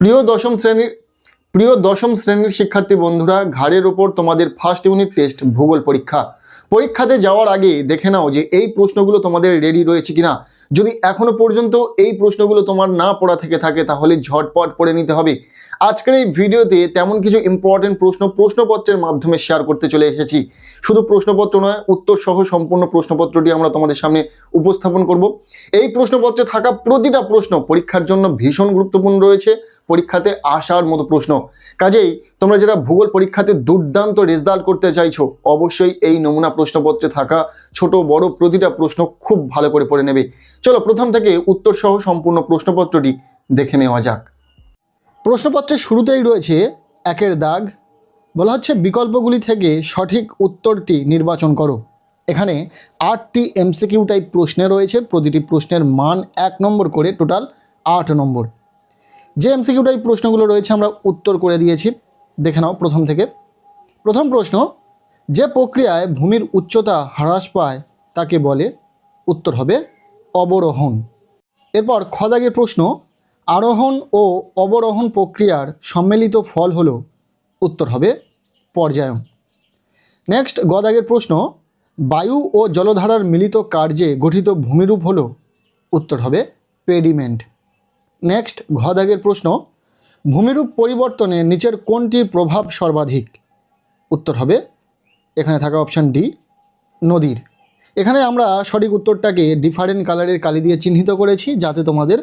প্রিয় দশম শ্রেণীর শিক্ষার্থী বন্ধুরা, ঘাড়ের ওপর তোমাদের ফার্স্ট ইউনিট টেস্ট ভূগোল পরীক্ষাতে যাওয়ার আগে দেখে নাও যে এই প্রশ্নগুলো তোমাদের রেডি রয়েছে কিনা। যদি এখনো পর্যন্ত এই প্রশ্নগুলো তোমার না পড়া থেকে থাকে তাহলে ঝটপট পড়ে নিতে হবে। আজকের এই ভিডিওতে তেমন কিছু ইম্পর্টেন্ট প্রশ্নপত্রের মাধ্যমে শেয়ার করতে চলে এসেছি। শুধু প্রশ্নপত্র নয়, উত্তর সহ সম্পূর্ণ প্রশ্নপত্রটি আমরা তোমাদের সামনে উপস্থাপন করব। এই প্রশ্নপত্রে থাকা প্রতিটা প্রশ্ন পরীক্ষার জন্য ভীষণ গুরুত্বপূর্ণ রয়েছে, পরীক্ষাতে আসার মতো প্রশ্ন। কাজেই তোমরা যারা ভূগোল পরীক্ষাতে দুর্দান্ত রেজাল্ট করতে চাইছো, অবশ্যই এই নমুনা প্রশ্নপত্রে থাকা ছোট বড় প্রতিটা প্রশ্ন খুব ভালো করে পড়ে নেবে। চলো প্রথম থেকে উত্তর সহ সম্পূর্ণ প্রশ্নপত্রটি দেখে নেওয়া যাক। প্রশ্নপত্রের শুরুতেই রয়েছে একের দাগ, বলা হচ্ছে বিকল্পগুলি থেকে সঠিক উত্তরটি নির্বাচন করো। এখানে 8টি এমসিকিউ টাইপ প্রশ্নে রয়েছে, প্রতিটি প্রশ্নের মান 1 নম্বর করে, টোটাল 8 নম্বর। যে এমসিকিউ টাইপ প্রশ্নগুলো রয়েছে আমরা উত্তর করে দিয়েছি, দেখে নাও প্রথম থেকে। প্রথম প্রশ্ন, যে প্রক্রিয়ায় ভূমির উচ্চতা হ্রাস পায় তাকে বলে? উত্তর হবে অবরোহণ। এরপর খ দাগের প্রশ্ন, আরোহণ ও অবরোহণ প্রক্রিয়ার সম্মিলিত ফল হলো? উত্তর হবে পর্যায়ন। নেক্সট গ দাগের প্রশ্ন, বায়ু ও জলধারার মিলিত কার্যে গঠিত ভূমিরূপ হলো? উত্তর হবে পেডিমেন্ট। নেক্সট ঘ দাগের প্রশ্ন, ভূমিরূপ পরিবর্তনে নিচের কোনটির প্রভাব সর্বাধিক? উত্তর হবে এখানে থাকা অপশান ডি, নদীর। এখানে আমরা সঠিক উত্তরটাকে ডিফারেন্ট কালারের কালি দিয়ে চিহ্নিত করেছি যাতে তোমাদের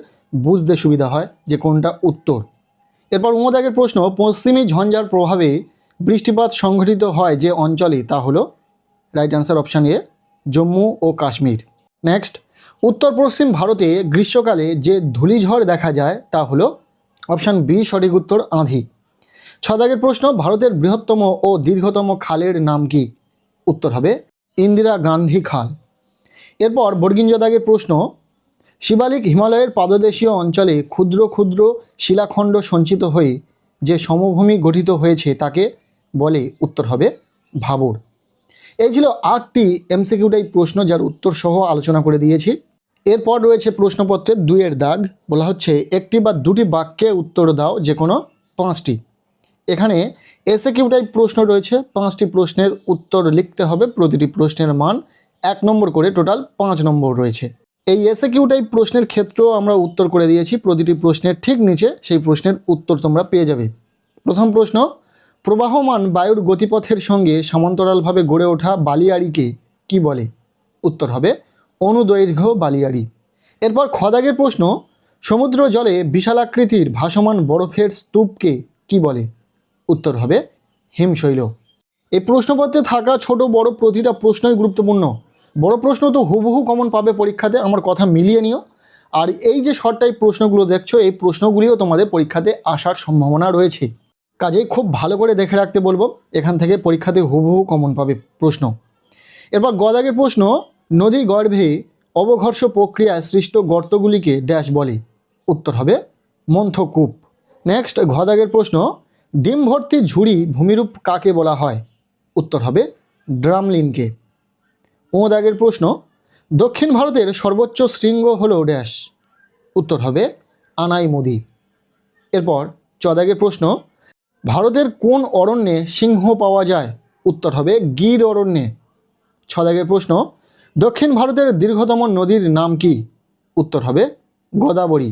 বুঝতে সুবিধা হয় যে কোনটা উত্তর। এরপর ঙ দাগের প্রশ্ন, পশ্চিমী ঝঞ্ঝার প্রভাবে বৃষ্টিপাত সংঘটিত হয় যে অঞ্চলে, তা হলো? Right answer option A, Jammu ও কাশ্মীর। নেক্সট, উত্তর পশ্চিম ভারতে গ্রীষ্মকালে যে ধূলিঝড় দেখা যায় তা হলো? অপশান বি সঠিক উত্তর, আঁধি। ছ দাগের প্রশ্ন, ভারতের বৃহত্তম ও দীর্ঘতম খালের নাম কি? উত্তর হবে ইন্দিরা গান্ধী খাল। এরপর বর্গিঞ্জ দাগের প্রশ্ন, শিবালিক হিমালয়ের পাদদেশীয় অঞ্চলে ক্ষুদ্র ক্ষুদ্র শিলাখণ্ড সঞ্চিত হয়ে যে সমভূমি গঠিত হয়েছে তাকে বলে? উত্তর হবে ভাবর। এই ছিল 8টি এমসিকিউ টাইপ প্রশ্ন যার উত্তর সহ আলোচনা করে দিয়েছি। এরপর রয়েছে প্রশ্নপত্রের 2 দাগ, বলা হচ্ছে একটি বা দুটি বাক্যে উত্তর দাও যে কোনো 5টি। এখানে এসএকিউ টাইপ প্রশ্ন রয়েছে, 5টি প্রশ্নের উত্তর লিখতে হবে, প্রতিটি প্রশ্নের মান 1 নম্বর করে, টোটাল 5 নম্বর রয়েছে। এই এসএকিউ টাইপ প্রশ্নের ক্ষেত্রেও আমরা উত্তর করে দিয়েছি, প্রতিটি প্রশ্নের ঠিক নিচে সেই প্রশ্নের উত্তর তোমরা পেয়ে যাবে। প্রথম প্রশ্ন, প্রবাহমান বায়ুর গতিপথের সঙ্গে সমান্তরালভাবে গড়ে ওঠা বালিয়াড়িকে কি বলে? উত্তর হবে অনুদৈর্ঘ্য বালিয়াড়ি। এরপর খ দাগের প্রশ্ন, সমুদ্র জলে বিশালাকৃতির ভাসমান বরফের স্তূপকে কি বলে? উত্তর হবে হিমশৈল। এই প্রশ্নপত্রে থাকা ছোট বড় প্রতিটা প্রশ্নই গুরুত্বপূর্ণ। বড় প্রশ্ন তো হুবহু কমন পাবে পরীক্ষাতে, আমার কথা মিলিয়ে নিও। আর এই যে শর্ট টাইপ প্রশ্নগুলো দেখছো, এই প্রশ্নগুলিও তোমাদের পরীক্ষাতে আসার সম্ভাবনা রয়েছে, কাজেই খুব ভালো করে দেখে রাখতে বলবো, এখান থেকে পরীক্ষাতে হুবহু কমন পাবে প্রশ্ন। এরপর গ দাগের প্রশ্ন, নদী গর্ভে অবঘর্ষ প্রক্রিয়ায় সৃষ্ট গর্তগুলিকে ড্যাশ বলে? উত্তর হবে মন্থকূপ। নেক্সট ঘ দাগের প্রশ্ন, ডিম ভর্তি ঝুড়ি ভূমিরূপ কাকে বলা হয়? উত্তর হবে ড্রামলিনকে। ও দাগের প্রশ্ন, দক্ষিণ ভারতের সর্বোচ্চ শৃঙ্গ হলো ড্যাশ? উত্তর হবে আনাইমুদি। এরপর চ দাগের প্রশ্ন, ভারতের কোন অরণ্যে সিংহ পাওয়া যায়? উত্তর হবে গির অরণ্যে। ছ দাগের প্রশ্ন, দক্ষিণ ভারতের দীর্ঘতম নদীর নাম কি? উত্তর হবে গোদাবরী।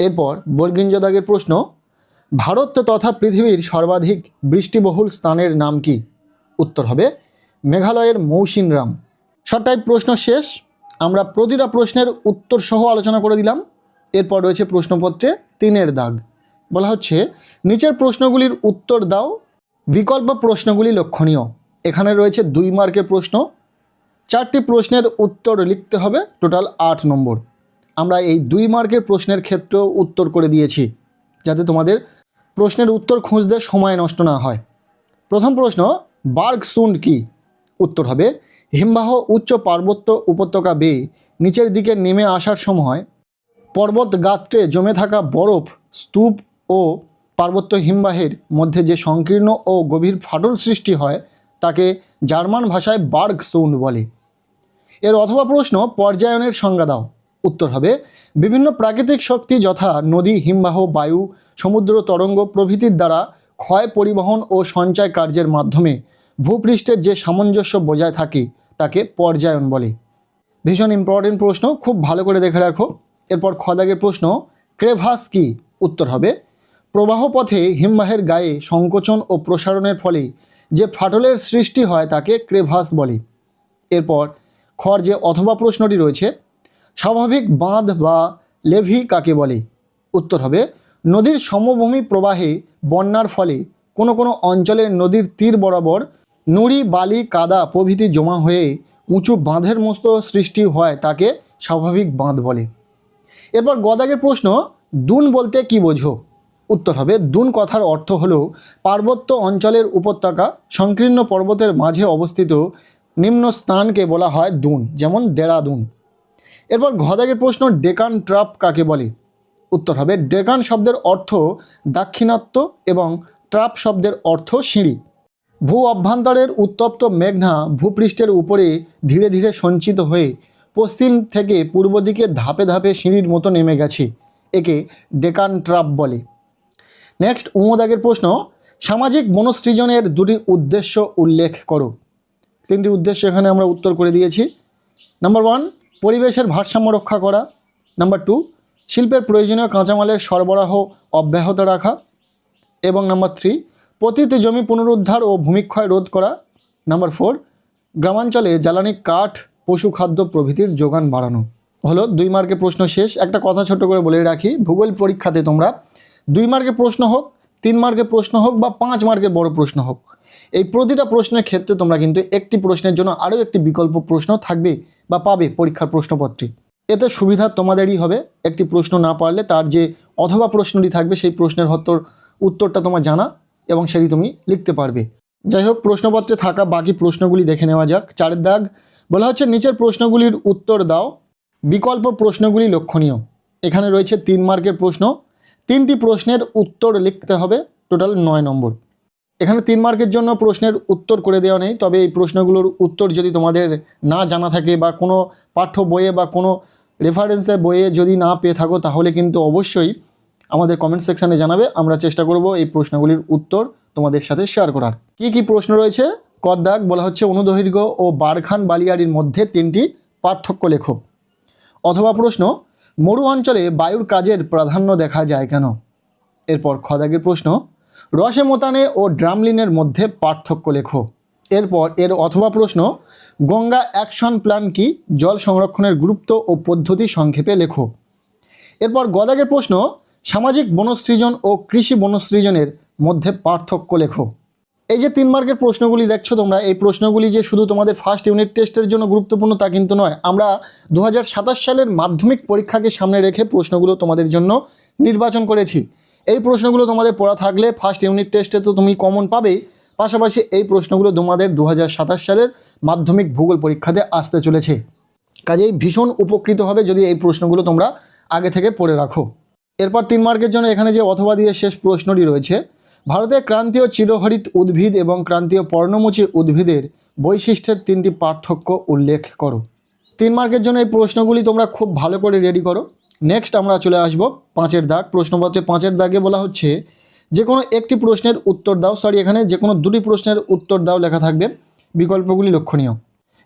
এরপর বর্গিঞ্জ দাগের প্রশ্ন, ভারত তথা পৃথিবীর সর্বাধিক বৃষ্টিবহুল স্থানের নাম কি? উত্তর হবে মেঘালয়ের মৌসিনরাম। শর্ট টাইপ প্রশ্ন শেষ, আমরা প্রতিটা প্রশ্নের উত্তর সহ আলোচনা করে দিলাম। এরপর রয়েছে প্রশ্নপত্রে 3 দাগ, বলা হচ্ছে নিচের প্রশ্নগুলির উত্তর দাও, বিকল্প প্রশ্নগুলি লক্ষণীয়। এখানে রয়েছে 2 মার্কের প্রশ্ন, 4টি প্রশ্নের উত্তর লিখতে হবে, টোটাল 8 নম্বর। আমরা এই 2 মার্কের প্রশ্নের ক্ষেত্রেও উত্তর করে দিয়েছি যাতে তোমাদের প্রশ্নের উত্তর খুঁজতে সময় নষ্ট না হয়। প্রথম প্রশ্ন, বার্গসুন্ড কি? উত্তর হবে হিমবাহ উচ্চ পার্বত্য উপত্যকা বেয়ে নিচের দিকে নেমে আসার সময় পর্বত গাত্রে জমে থাকা বরফ, স্তূপ ও পার্বত্য হিমবাহের মধ্যে যে সংকীর্ণ ও গভীর ফাটল সৃষ্টি হয় তাকে জার্মান ভাষায় বার্গসুন্ড বলে। এর অথবা প্রশ্ন, পর্যায়নের সংজ্ঞা দাও। উত্তর হবে বিভিন্ন প্রাকৃতিক শক্তি যথা নদী, হিমবাহ, বায়ু, সমুদ্র তরঙ্গ প্রভৃতির দ্বারা ক্ষয়, পরিবহন ও সঞ্চয় কার্যের মাধ্যমে ভূপৃষ্ঠের যে সামঞ্জস্য বজায় থাকে তাকে পর্যায়ন বলে। ভীষণ ইম্পর্টেন্ট প্রশ্ন, খুব ভালো করে দেখে রাখো। এরপর খদাগের প্রশ্ন, ক্রেভাস কি? উত্তর হবে প্রবাহ পথে হিমবাহের গায়ে সংকোচন ও প্রসারণের ফলে যে ফাটলের সৃষ্টি হয় তাকে ক্রেভাস বলে। এরপর খর যে অথবা প্রশ্নটি রয়েছে, স্বাভাবিক বাঁধ বা লেভি কাকে বলে? উত্তর হবে নদীর সমভূমি প্রবাহে বন্যার ফলে কোনো কোনো অঞ্চলের নদীর তীর বরাবর নুড়ি, বালি, কাদা প্রভৃতি জমা হয়ে উঁচু বাঁধের মতো সৃষ্টি হয় তাকে স্বাভাবিক বাঁধ বলে। এরপর গদাগের প্রশ্ন, দুন বলতে কি বোঝো? উত্তর হবে দুন কথার অর্থ হলো পার্বত্য অঞ্চলের উপত্যকা সংকীর্ণ পর্বতের মাঝে অবস্থিত নিম্ন স্থানকে বলা হয় দুন, যেমন দেরাদুন। এরপর ঘদাগের প্রশ্ন, ডেকান ট্রাপ কাকে বলে? উত্তর হবে ডেকান শব্দের অর্থ দাক্ষিণাত্য এবং ট্রাপ শব্দের অর্থ সিঁড়ি। ভূ অভ্যন্তরের উত্তপ্ত মেঘনা ভূপৃষ্ঠের উপরে ধীরে ধীরে সঞ্চিত হয়ে পশ্চিম থেকে পূর্ব দিকে ধাপে ধাপে সিঁড়ির মতো নেমে গেছে, একে ডেকান ট্রাপ বলে। নেক্সট উমদাগের প্রশ্ন, সামাজিক বনসৃজনের দুটি উদ্দেশ্য উল্লেখ করো। তিনটি উদ্দেশ্য এখানে আমরা উত্তর করে দিয়েছি। নাম্বার 1, পরিবেশের ভারসাম্য রক্ষা করা। নাম্বার 2, শিল্পের প্রয়োজনীয় কাঁচামালের সরবরাহ অব্যাহত রাখা। এবং নাম্বার 3, পতিত জমি পুনরুদ্ধার ও ভূমিক্ষয় রোধ করা। নাম্বার 4, গ্রামাঞ্চলে জ্বালানি কাঠ, পশু খাদ্য প্রভৃতির যোগান বাড়ানো। হলো 2 মার্কের প্রশ্ন শেষ। একটা কথা ছোট করে বলে রাখি, ভূগোল পরীক্ষাতে তোমরা 2 মার্কের প্রশ্ন হোক, 3 মার্কের প্রশ্ন হোক বা 5 মার্কের বড় প্রশ্ন হোক, এই প্রতিটা প্রশ্নের ক্ষেত্রে তোমরা কিন্তু একটি প্রশ্নের জন্য আরও একটি বিকল্প প্রশ্ন থাকবে বা পাবে পরীক্ষার প্রশ্নপত্রে। এতে সুবিধা তোমাদেরই হবে। একটি প্রশ্ন না পারলে তার যে অথবা প্রশ্নটি থাকবে সেই প্রশ্নের উত্তরটা তোমার জানা এবং সেটি তুমি লিখতে পারবে। যাই হোক, প্রশ্নপত্রে থাকা বাকি প্রশ্নগুলি দেখে নেওয়া যাক। 4 দাগ বলা হচ্ছে নিচের প্রশ্নগুলির উত্তর দাও, বিকল্প প্রশ্নগুলি লক্ষণীয়। এখানে রয়েছে 3 মার্কের প্রশ্ন, 3টি প্রশ্নের উত্তর লিখতে হবে, টোটাল 9 নম্বর। এখানে 3 মার্কের জন্য প্রশ্নের উত্তর করে দেওয়া নেই, তবে এই প্রশ্নগুলোর উত্তর যদি তোমাদের না জানা থাকে বা কোনো পাঠ্য বইয়ে বা কোনো রেফারেন্সের বইয়ে যদি না পেয়ে থাকো তাহলে কিন্তু অবশ্যই আমাদের কমেন্ট সেকশানে জানাবে। আমরা চেষ্টা করব এই প্রশ্নগুলির উত্তর তোমাদের সাথে শেয়ার করার। কি কি প্রশ্ন রয়েছে? ক দাগ বলা হচ্ছে অনুদৈর্ঘ্য ও বারখান বালিয়াড়ির মধ্যে 3টি পার্থক্য লেখো। অথবা প্রশ্ন, মরু অঞ্চলে বায়ুর কাজের প্রাধান্য দেখা যায় কেন? এরপর খ দাগের প্রশ্ন, রসে মোতানে ও ড্রামলিনের মধ্যে পার্থক্য লেখো। এরপর এর অথবা প্রশ্ন, গঙ্গা অ্যাকশন প্ল্যান কি? জল সংরক্ষণের গুরুত্ব ও পদ্ধতি সংক্ষেপে লেখো। এরপর গদাগের প্রশ্ন, সামাজিক বনসৃজন ও কৃষি বনসৃজনের মধ্যে পার্থক্য লেখো। এই যে 3 মার্কের প্রশ্নগুলি দেখছো তোমরা, এই প্রশ্নগুলি যে শুধু তোমাদের ফার্স্ট ইউনিট টেস্টের জন্য গুরুত্বপূর্ণ তা কিন্তু নয়। আমরা 2027 সালের মাধ্যমিক পরীক্ষাকে সামনে রেখে প্রশ্নগুলো তোমাদের জন্য নির্বাচন করেছি। এই প্রশ্নগুলো তোমাদের পড়া থাকলে ফার্স্ট ইউনিট টেস্টে তো তুমি কমন পাবেই, পাশাপাশি এই প্রশ্নগুলো তোমাদের 2027 সালের মাধ্যমিক ভূগোল পরীক্ষাতে আসতে চলেছে। কাজেই ভীষণ উপকৃত হবে যদি এই প্রশ্নগুলো তোমরা আগে থেকে পড়ে রাখো। এরপর 3 মার্কের জন্য এখানে যে অথবা দিয়ে শেষ প্রশ্নটি রয়েছে, ভারতের ক্রান্তীয় চিরহরিত উদ্ভিদ এবং ক্রান্তীয় পর্ণমোচী উদ্ভিদের বৈশিষ্ট্যের 3টি পার্থক্য উল্লেখ করো। 3 মার্কের জন্য এই প্রশ্নগুলি তোমরা খুব ভালো করে রেডি করো। নেক্সট আমরা চলে আসব 5 দাগ। প্রশ্নপত্রে 5 দাগে বলা হচ্ছে যে কোনো একটি প্রশ্নের উত্তর দাও। এখানে যে কোনো 2টি প্রশ্নের উত্তর দাও লেখা থাকবে, বিকল্পগুলি লক্ষণীয়।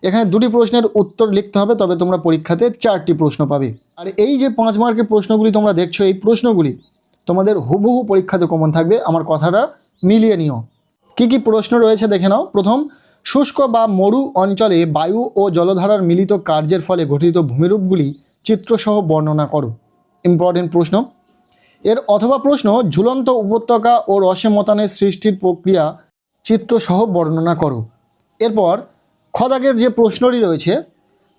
এখানে 2টি প্রশ্নের উত্তর লিখতে হবে, তবে তোমরা পরীক্ষাতে 4টি প্রশ্ন পাবে। আর এই যে 5 মার্কের প্রশ্নগুলি তোমরা দেখছো, এই প্রশ্নগুলি তোমাদের হুবহু পরীক্ষাতে কমন থাকবে, আমার কথাটা মিলিয়ে নিও। কি কি প্রশ্ন রয়েছে দেখে নাও। প্রথম, শুষ্ক বা মরু অঞ্চলে বায়ু ও জলধারার মিলিত কার্যের ফলে গঠিত ভূমিরূপগুলি চিত্রসহ বর্ণনা করো। ইম্পর্টেন্ট প্রশ্ন। এর অথবা প্রশ্ন, ঝুলন্ত উপত্যকা ও রসে মতানের সৃষ্টির প্রক্রিয়া চিত্রসহ বর্ণনা করো। এরপর খদাগের যে প্রশ্নটি রয়েছে,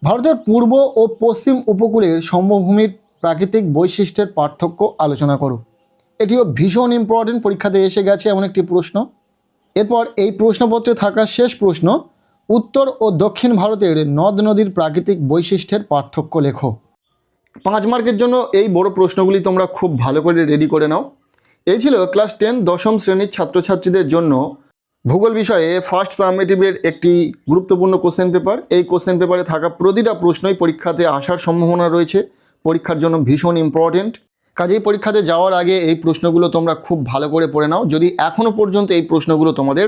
ভারতের পূর্ব ও পশ্চিম উপকূলের সমভূমির প্রাকৃতিক বৈশিষ্ট্যের পার্থক্য আলোচনা করো। এটিও ভীষণ ইম্পর্টেন্ট, পরীক্ষাতে এসে গেছে এমন একটি প্রশ্ন। এরপর এই প্রশ্নপত্রে থাকা শেষ প্রশ্ন, উত্তর ও দক্ষিণ ভারতের নদ নদীর প্রাকৃতিক বৈশিষ্ট্যের পার্থক্য লেখো। 5 মার্কের জন্য এই বড় প্রশ্নগুলি তোমরা খুব ভালো করে রেডি করে নাও। এই ছিল ক্লাস 10 দশম শ্রেণীর ছাত্রছাত্রীদের জন্য ভূগোল বিষয়ে ফার্স্ট সামেটিভের একটি গুরুত্বপূর্ণ কোশ্চেন পেপার। এই কোশ্চেন পেপারে থাকা প্রতিটা প্রশ্নই পরীক্ষাতে আসার সম্ভাবনা রয়েছে। পরীক্ষার জন্য ভীষণ ইম্পর্টেন্ট। কাজেই পরীক্ষাতে যাওয়ার আগে এই প্রশ্নগুলো তোমরা খুব ভালো করে পড়ে নাও, যদি এখনও পর্যন্ত এই প্রশ্নগুলো তোমাদের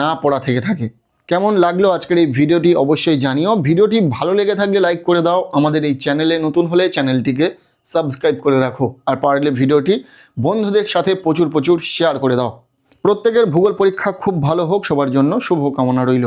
না পড়া থেকে থাকে। কেমন লাগলো আজকের এই ভিডিওটি অবশ্যই জানিও। ভিডিওটি ভালো লেগে থাকলে লাইক করে দাও, আমাদের এই চ্যানেলে নতুন হলে চ্যানেলটিকে সাবস্ক্রাইব করে রাখো, আর পারলে ভিডিওটি বন্ধুদের সাথে প্রচুর শেয়ার করে দাও। প্রত্যেকের ভূগোল পরীক্ষা খুব ভালো হোক, সবার জন্য শুভকামনা রইল।